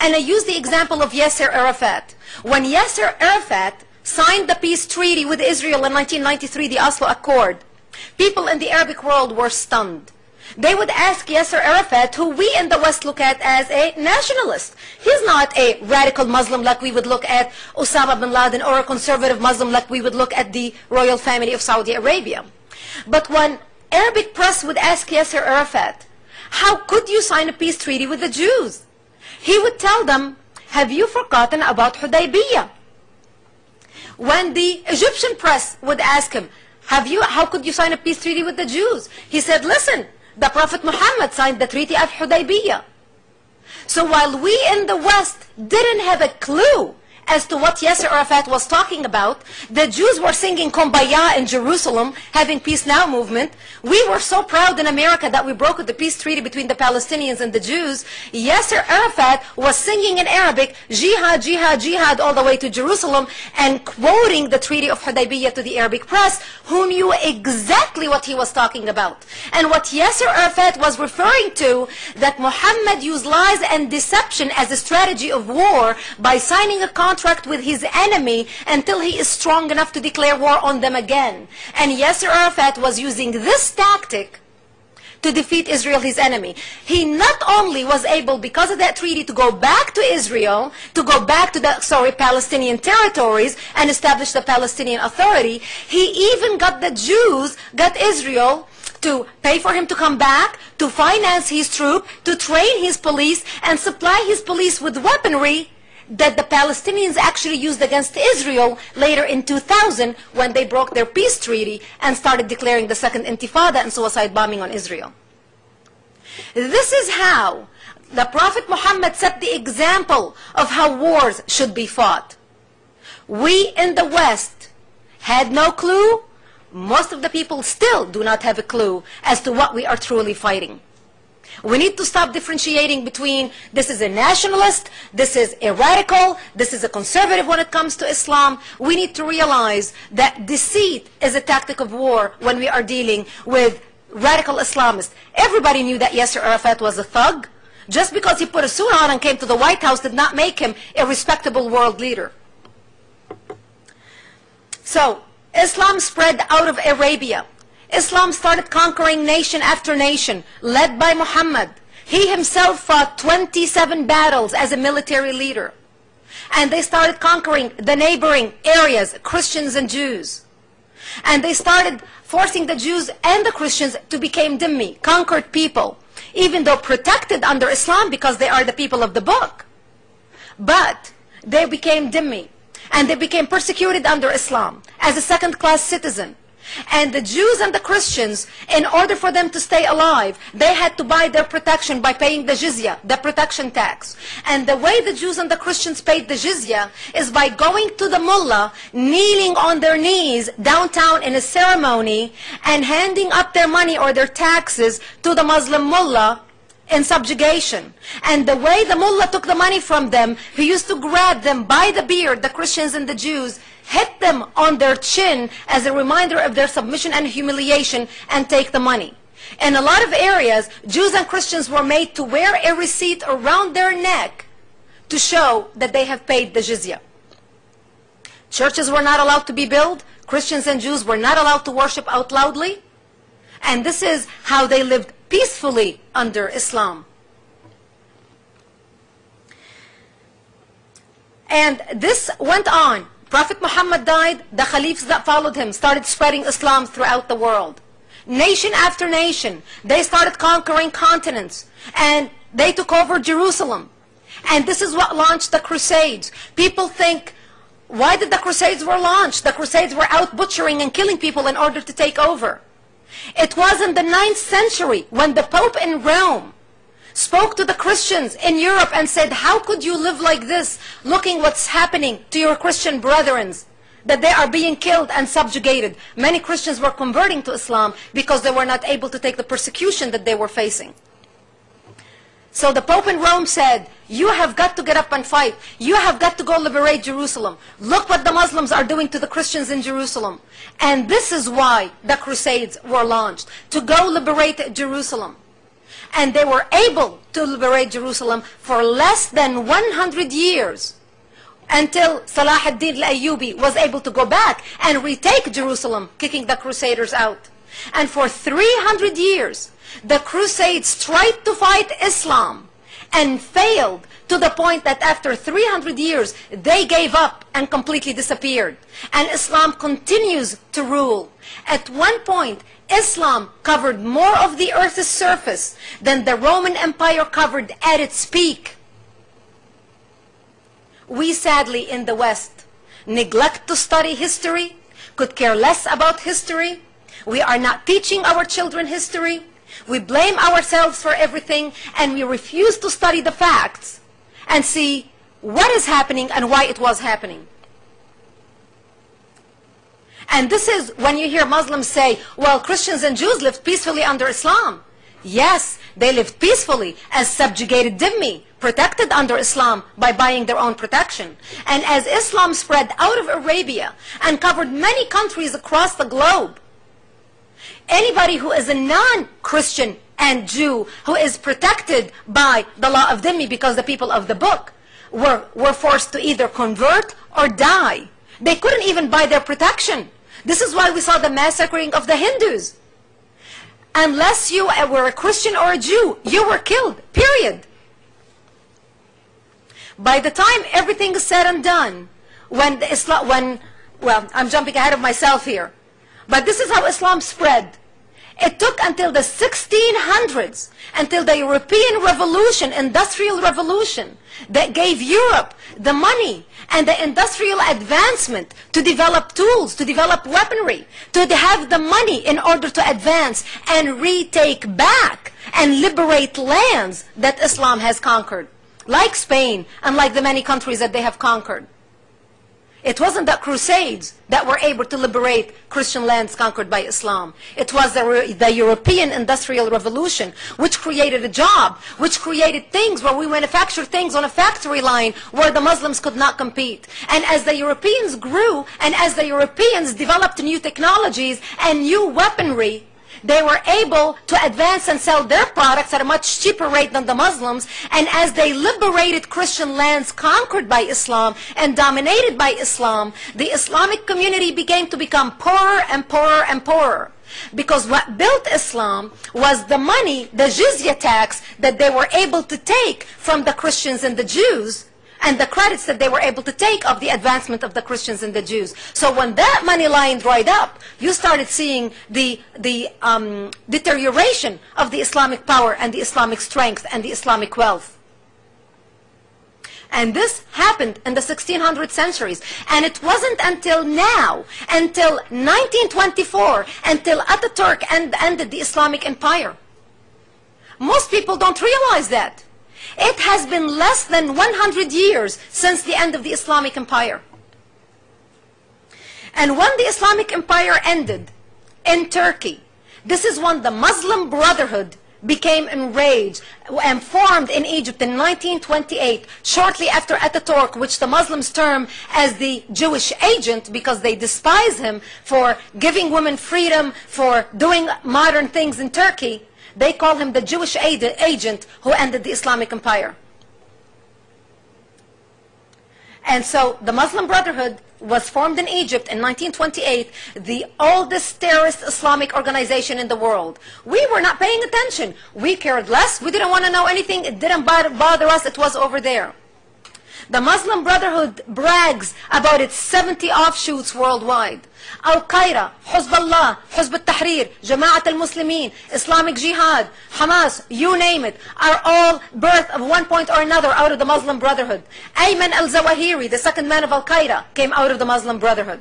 And I use the example of Yasser Arafat. When Yasser Arafat signed the peace treaty with Israel in 1993, the Oslo Accord, people in the Arabic world were stunned. They would ask Yasser Arafat, who we in the West look at as a nationalist. He's not a radical Muslim like we would look at Osama bin Laden, or a conservative Muslim like we would look at the royal family of Saudi Arabia. But when Arabic press would ask Yasser Arafat, how could you sign a peace treaty with the Jews? He would tell them, have you forgotten about Hudaybiyah? When the Egyptian press would ask him, how could you sign a peace treaty with the Jews? He said, listen, the Prophet Muhammad signed the Treaty of Hudaybiyah. So while we in the West didn't have a clue as to what Yasser Arafat was talking about, the Jews were singing Kumbaya in Jerusalem, having Peace Now movement. We were so proud in America that we broke the peace treaty between the Palestinians and the Jews. Yasser Arafat was singing in Arabic, Jihad, Jihad, Jihad, all the way to Jerusalem, and quoting the Treaty of Hudaybiyah to the Arabic press, who knew exactly what he was talking about. And what Yasser Arafat was referring to, that Muhammad used lies and deception as a strategy of war by signing a contract with his enemy until he is strong enough to declare war on them again. And Yasser Arafat was using this tactic to defeat Israel, his enemy. He not only was able, because of that treaty, to go back to Israel, to go back to the, Palestinian territories and establish the Palestinian Authority, he even got the Jews, got Israel, to pay for him to come back, to finance his troop, to train his police, and supply his police with weaponry that the Palestinians actually used against Israel later in 2000, when they broke their peace treaty and started declaring the Second Intifada and suicide bombing on Israel. This is how the Prophet Muhammad set the example of how wars should be fought. We in the West had no clue. Most of the people still do not have a clue as to what we are truly fighting. We need to stop differentiating between this is a nationalist, this is a radical, this is a conservative when it comes to Islam. We need to realize that deceit is a tactic of war when we are dealing with radical Islamists. Everybody knew that Yasser Arafat was a thug. Just because he put a suit on and came to the White House did not make him a respectable world leader. So, Islam spread out of Arabia. Islam started conquering nation after nation, led by Muhammad. He himself fought 27 battles as a military leader. And they started conquering the neighboring areas, Christians and Jews. And they started forcing the Jews and the Christians to become dhimmi, conquered people, even though protected under Islam because they are the people of the book. But they became dhimmi, and they became persecuted under Islam as a second-class citizen. And the Jews and the Christians, in order for them to stay alive, they had to buy their protection by paying the jizya, the protection tax. And the way the Jews and the Christians paid the jizya is by going to the mullah, kneeling on their knees downtown in a ceremony, and handing up their money or their taxes to the Muslim mullah in subjugation. And the way the mullah took the money from them, he used to grab them by the beard, the Christians and the Jews, hit them on their chin as a reminder of their submission and humiliation, and take the money. In a lot of areas, Jews and Christians were made to wear a receipt around their neck to show that they have paid the jizya. Churches were not allowed to be built. Christians and Jews were not allowed to worship out loudly. And this is how they lived peacefully under Islam. And this went on. Prophet Muhammad died, the caliphs that followed him started spreading Islam throughout the world. Nation after nation, they started conquering continents, and they took over Jerusalem. And this is what launched the Crusades. People think, why did the Crusades were launched? The Crusades were out butchering and killing people in order to take over. It was in the 9th century when the Pope in Rome spoke to the Christians in Europe and said, how could you live like this, looking what's happening to your Christian brethren, that they are being killed and subjugated. Many Christians were converting to Islam because they were not able to take the persecution that they were facing. So the Pope in Rome said, you have got to get up and fight. You have got to go liberate Jerusalem. Look what the Muslims are doing to the Christians in Jerusalem. And this is why the Crusades were launched, to go liberate Jerusalem. And they were able to liberate Jerusalem for less than 100 years, until Salah ad-Din al-Ayyubi was able to go back and retake Jerusalem, kicking the Crusaders out. And for 300 years, the Crusades tried to fight Islam and failed, to the point that after 300 years, they gave up and completely disappeared. And Islam continues to rule. At one point, Islam covered more of the earth's surface than the Roman Empire covered at its peak. We sadly in the West neglect to study history, could care less about history. We are not teaching our children history. We blame ourselves for everything, and we refuse to study the facts and see what is happening and why it was happening. And this is when you hear Muslims say, well, Christians and Jews lived peacefully under Islam. Yes, they lived peacefully as subjugated dhimmi, protected under Islam by buying their own protection. And as Islam spread out of Arabia and covered many countries across the globe, anybody who is a non-Christian and Jew who is protected by the law of dhimmi, because the people of the book were forced to either convert or die. They couldn't even buy their protection. This is why we saw the massacring of the Hindus. Unless you were a Christian or a Jew, you were killed, period. By the time everything is said and done, well, I'm jumping ahead of myself here, but this is how Islam spread. It took until the 1600s, until the European Revolution, Industrial Revolution, that gave Europe the money and the industrial advancement to develop tools, to develop weaponry, to have the money in order to advance and retake back and liberate lands that Islam has conquered, like Spain and like the many countries that they have conquered. It wasn't the Crusades that were able to liberate Christian lands conquered by Islam. It was the European Industrial Revolution, which created a job, which created things where we manufacture things on a factory line where the Muslims could not compete. And as the Europeans grew, and as the Europeans developed new technologies and new weaponry, they were able to advance and sell their products at a much cheaper rate than the Muslims. And as they liberated Christian lands conquered by Islam and dominated by Islam, the Islamic community began to become poorer and poorer and poorer. Because what built Islam was the money, the jizya tax, that they were able to take from the Christians and the Jews, and the credits that they were able to take of the advancement of the Christians and the Jews. So when that money line dried up, you started seeing the deterioration of the Islamic power and the Islamic strength and the Islamic wealth. And this happened in the 1600 centuries. And it wasn't until now, until 1924, until Ataturk ended the Islamic empire. Most people don't realize that. It has been less than 100 years since the end of the Islamic empire. And when the Islamic empire ended in Turkey, this is when the Muslim Brotherhood became enraged and formed in Egypt in 1928, shortly after Ataturk, which the Muslims term as the Jewish agent because they despise him for giving women freedom, for doing modern things in Turkey. They call him the Jewish agent who ended the Islamic empire. And so the Muslim Brotherhood was formed in Egypt in 1928, the oldest terrorist Islamic organization in the world. We were not paying attention. We cared less. We didn't want to know anything. It didn't bother us. It was over there. The Muslim Brotherhood brags about its 70 offshoots worldwide. Al-Qaeda, Hezbollah, Hizb al-Tahrir, Jama'at al-Muslimin, Islamic Jihad, Hamas, you name it, are all birth of one point or another out of the Muslim Brotherhood. Ayman al-Zawahiri, the second man of Al-Qaeda, came out of the Muslim Brotherhood.